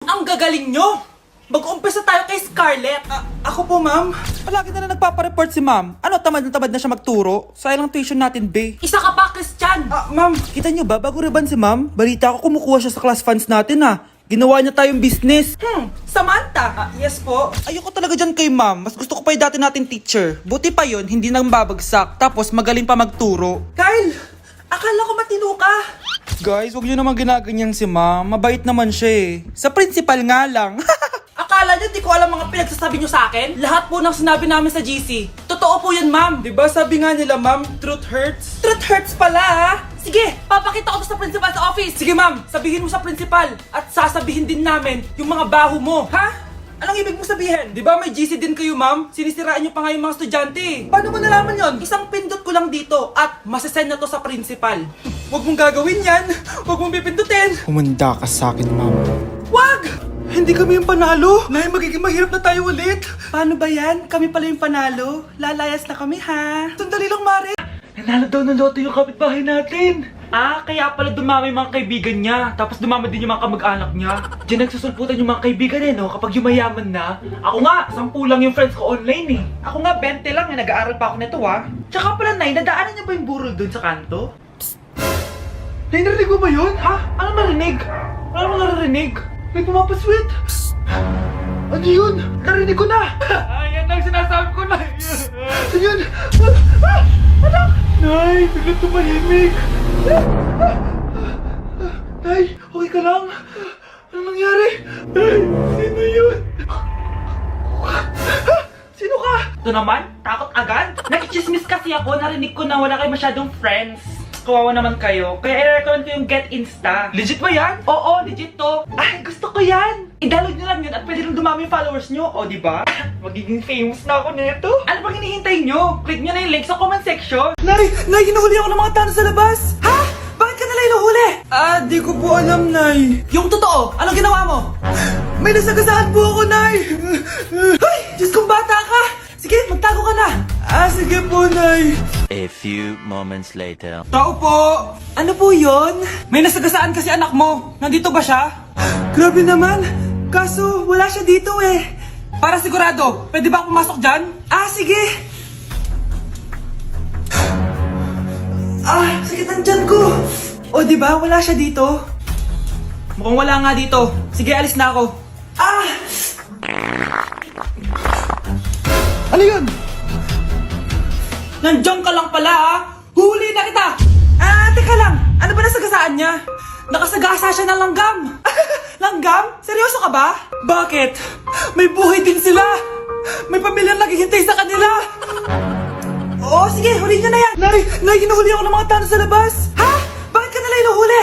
Ang gagaling nyo! Mag-umpisa tayo kay Scarlett. Ako po, ma'am. Palagi na nagpapareport si ma'am. Ano, tamad na siya magturo? Sayang lang tuition natin, be. Isa ka pa, Christian! Ma'am, kita nyo ba? Bago riban si ma'am, balita ko kumukuha siya sa class funds natin, Ginawa niya tayong business. Samantha? Yes po. Ayoko talaga dyan kay ma'am. Mas gusto ko pa yung dati natin teacher. Buti pa yon, hindi nang babagsak. Tapos magaling pa magturo. Kyle! Akala ko matino ka. Guys, huwag niyo naman ginaganyan si ma'am. Mabait naman siya eh. Sa principal nga lang. Akala niyo di ko alam mga pinagsasabi niyo sa akin? Lahat po ng sinabi namin sa GC. Totoo po yan, ma'am. Diba sabi nga nila, ma'am, truth hurts? Truth hurts pala, ha? Sige, papakita ko to sa principal sa office. Sige, ma'am, sabihin mo sa principal. At sasabihin din namin yung mga baho mo, ha? Anong ibig mo sabihin? Di ba may GC din kayo, ma'am? Sinisiraan niyo pa nga yung mga estudyante. Paano mo nalaman yon? Isang pindot ko lang dito at masasend na to sa principal. Huwag mong gagawin yan. Huwag mong pipindutin. Humanda ka sa akin, ma'am. Wag! Hindi kami yung panalo. Nay, magiging mahirap na tayo ulit. Paano ba yan? Kami pala yung panalo. Lalayas na kami, ha? Sandali lang, Mare. Nanalo daw ng loto yung kapitbahay natin. Kaya pala dumami yung mga kaibigan niya. Tapos dumami din yung mga kamag-anak niya. Diyan nagsusulputan yung mga kaibigan no? Kapag yumayaman na. Ako nga, 10 lang yung friends ko online Ako nga, 20 lang nag-aaral pa ako nito Tsaka pala, Nay, nadaanan niya ba yung burol doon sa kanto? Psst! Nay, narinig mo ba yun? Ha? Anong narinig? Anong narinig? May pumapasweet! Psst! Ano yun? Narinig ko na! Yan lang sinasabi ko, Nay! Ano yun? Anak! Nay, biglang tumahimik! Nay, okay ka lang? Anong nangyari? Nay, sino yun? Sino ka? Ito naman? Takot agad? Nakichismis kasi ako, narinig ko na wala kayo masyadong friends. Kawawa naman kayo. Kaya i-recommend ko yung Get Insta. Legit ba yan? Oo, legit to. Ay, gusto ko yan. I-download nyo lang yun at pwede rin dumami yung followers nyo. O, diba? Magiging famous na ako nito. Ano bang hinihintay nyo? Click nyo na yung link sa comment section. Nay! Nay, hinuhuli ako ng mga tano sa labas! Ha? Bakit ka nila hinuhuli? Di ko po alam, Nay. Yung totoo, anong ginawa mo? May nasagasaan po ako, Nay! Ay! Diyos kong bata ka! Sige, magtago ka na! Sige po, Nay. A few moments later. Tao po! Ano po yon? May nasagasaan kasi anak mo. Nandito ba siya? Grabe naman. Kaso, wala siya dito eh. Para sigurado, pwede ba pumasok dyan? Sige. Sakit ang tiyan ko. O, diba? Wala siya dito. Mukhang wala nga dito. Sige, alis na ako. Ano yun? Nandiyan ka lang pala Huli na kita! Teka lang. Ano ba nasagasaan niya? Nakasagasa siya ng langgam. Langgam? Seryoso ka ba? Bakit? May buhay din sila. May pamilyang naghihintay sa kanila. Oo, sige. Huli niyo na yan. Nay, hinuhuli ako ng mga tano sa labas. Ha? Bakit ka nila hinuhuli?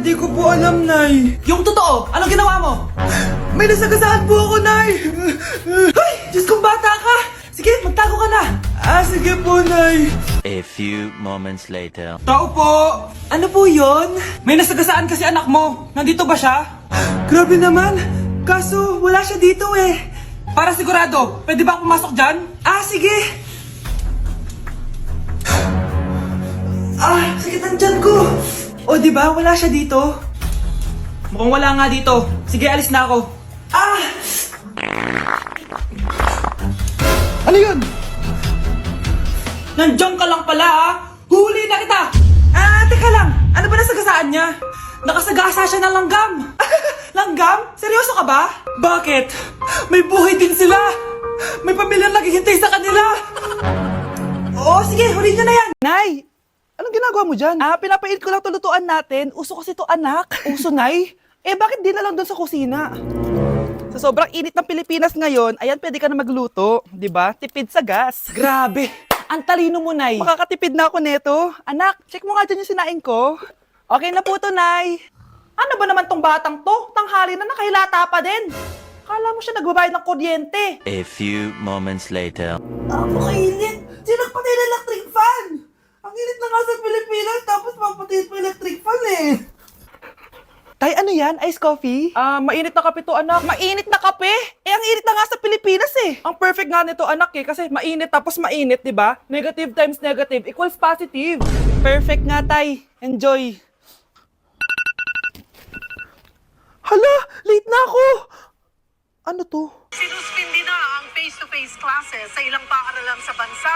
Di ko po alam, Nay. Yung totoo, anong ginawa mo? May nasagasaan po ako, Nay. Ay, Diyos kong bata ka. Sige, magtago ka na. Sige po, Nay. A few moments later. Tao po! Ano po yon? May nasagasaan kasi anak mo. Nandito ba siya? Grabe naman. Kaso, wala siya dito eh. Para sigurado, pwede ba pumasok dyan? Sige. Sakit ang tiyan ko. O, diba? Wala siya dito. Mukhang wala nga dito. Sige, alis na ako. Ano yun? Nandiyan ka lang pala Huli na kita! Teka lang. Ano ba nasagasaan niya? Nakasagasa siya ng langgam. Langgam? Seryoso ka ba? Bakit? May buhay din sila. May pamilyang naghihintay sa kanila. Oo, sige. Huli niyo na yan. Nay! Anong ginagawa mo dyan? Pinapait ko lang to lutuan natin. Uso kasi to, anak. Uso, Nay? Bakit di na lang doon sa kusina? Sa sobrang init ng Pilipinas ngayon, ayan, pwede ka na magluto. Diba? Tipid sa gas. Grabe! Ang talino mo, Nay. Makakatipid na ako neto. Anak, check mo nga dyan yung sinain ko. Okay na po to, Nay. Ano ba naman tong batang to? Tanghali na nakahilata pa din. Kala mo siya nagbabayad ng kuryente. A few moments later. Napakainit. Sinagpatay na electric fan. Ang init na nga sa Pilipinas, tapos mapatay pa electric fan Tay, ano yan? Ice coffee? Mainit na kape to, anak. Mainit na kape? Ang init na nga sa Pilipinas Ang perfect nga nito, anak kasi mainit tapos mainit, di ba? Negative times negative equals positive. Perfect nga, Tay. Enjoy. Hala, late na ako. Ano to? Sinuspindi na ang face-to-face classes sa ilang paaralan sa bansa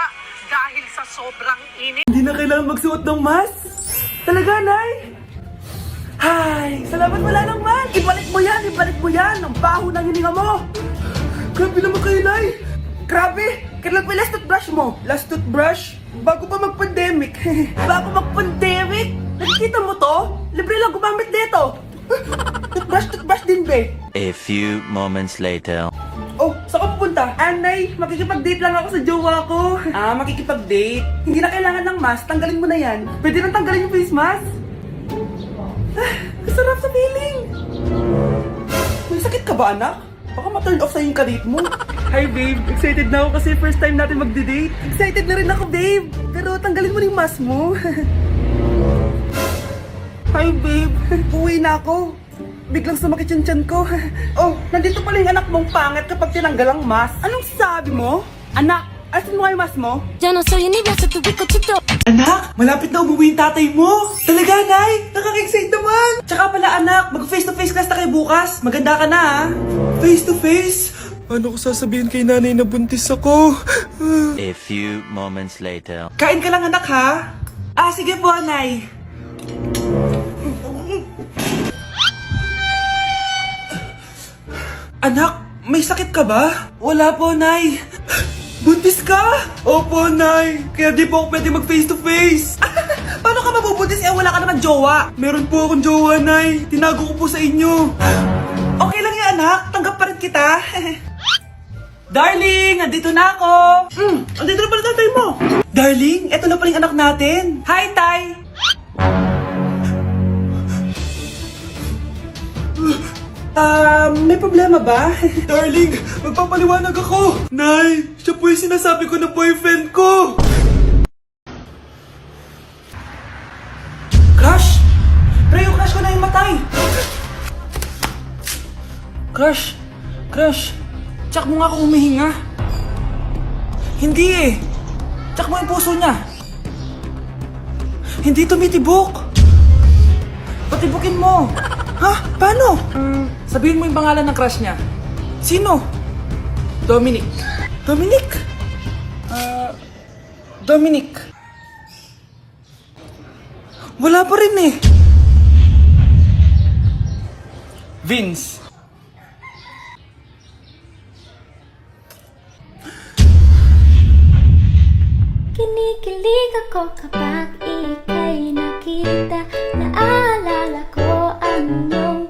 dahil sa sobrang init. Hindi na kailangan magsuot ng mask? Talaga, Nay? Hay, salamat wala ng mask! Ibalik mo yan, ibalik mo yan! Ang baho ng hininga mo! Grabe naman kayo, Nay! Grabe! Kailan pa yung last toothbrush mo? Last toothbrush? Bago pa mag-pandemic. Bago mag-pandemic? Nakikita mo to? Libre lang gumamit dito. Toothbrush din, be. A few moments later. Oh, saan ka pupunta? Anay, makikipag-date lang ako sa jowa ko. Ah, makikipag-date? Hindi na kailangan ng mask, tanggalin mo na yan. Pwede nang tanggalin yung face mask? Ah, kasarap sa feeling. May sakit ka ba, anak? Baka ma-turn off sa'yo yung karit mo. Hi, babe. Excited na ako kasi first time natin mag-date. Excited na rin ako, babe. Pero tanggalin mo na yung mask mo. Hi, babe. Uwi na ako. Biglang sumakit yung tiyan ko. Oh, nandito pala yung anak mong pangit kapag tinanggal ang mask. Anong sabi mo? Anak, asin mo nga yung mask mo? Ya no soy universo, tu pico tuto. Anak, malapit na umuwi yung tatay mo. Talaga, Nay? Nakaka-excite naman. Tsaka pala, anak, mag-face-to-face class na kayo bukas. Maganda ka na, ha? Face-to-face? Paano ko sasabihin kay nanay na buntis ako? A few moments later. Kain ka lang, anak, ha? Ah, sige po, Nay. Anak, may sakit ka ba? Wala po, Nay. Buntis ka? Opo, Nay. Kaya di po ako pwede mag face-to-face. Paano ka mabubuntis eh wala ka naman jowa? Meron po akong jowa, Nay. Tinago ko po sa inyo. Okay lang yan, anak. Tanggap pa rin kita. Darling, andito na ako. Andito na pala tatay mo. Darling, eto na pala yung anak natin. Hi, Tay. May problema ba? Darling, magpapaliwanag ako. Nay, siya po yung sinasabi ko na boyfriend ko. Crush? Pero yung crush ko na yung matay. Crush? Crush? Tsak mo nga ako humihinga. Hindi eh. Tsak mo yung puso niya. Hindi tumitibok. Patibukin mo. Ha? Paano? Sabihin mo yung pangalan ng crush niya. Sino? Dominic. Dominic? Dominic. Wala pa rin eh. Vince. Kinikilig ako kapag ika'y nakita. Naalala ko ang iyong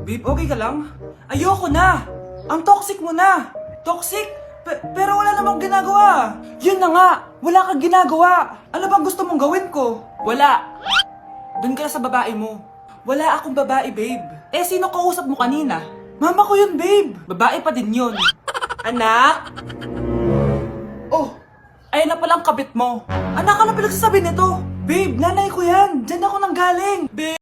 Babe, okay ka lang? Ayoko na! Ang toxic mo na! Toxic? Pero wala namang ginagawa! Yun na nga! Wala kang ginagawa! Ano bang gusto mong gawin ko? Wala! Doon ka na sa babae mo. Wala akong babae, babe. Eh, sino kausap mo kanina? Mama ko yun, babe! Babae pa din yun. Anak? Oh! Ayun na palang kabit mo. Anak, ano pinagsasabi nito? Babe, nanay ko yan! Diyan ako nang galing! Babe!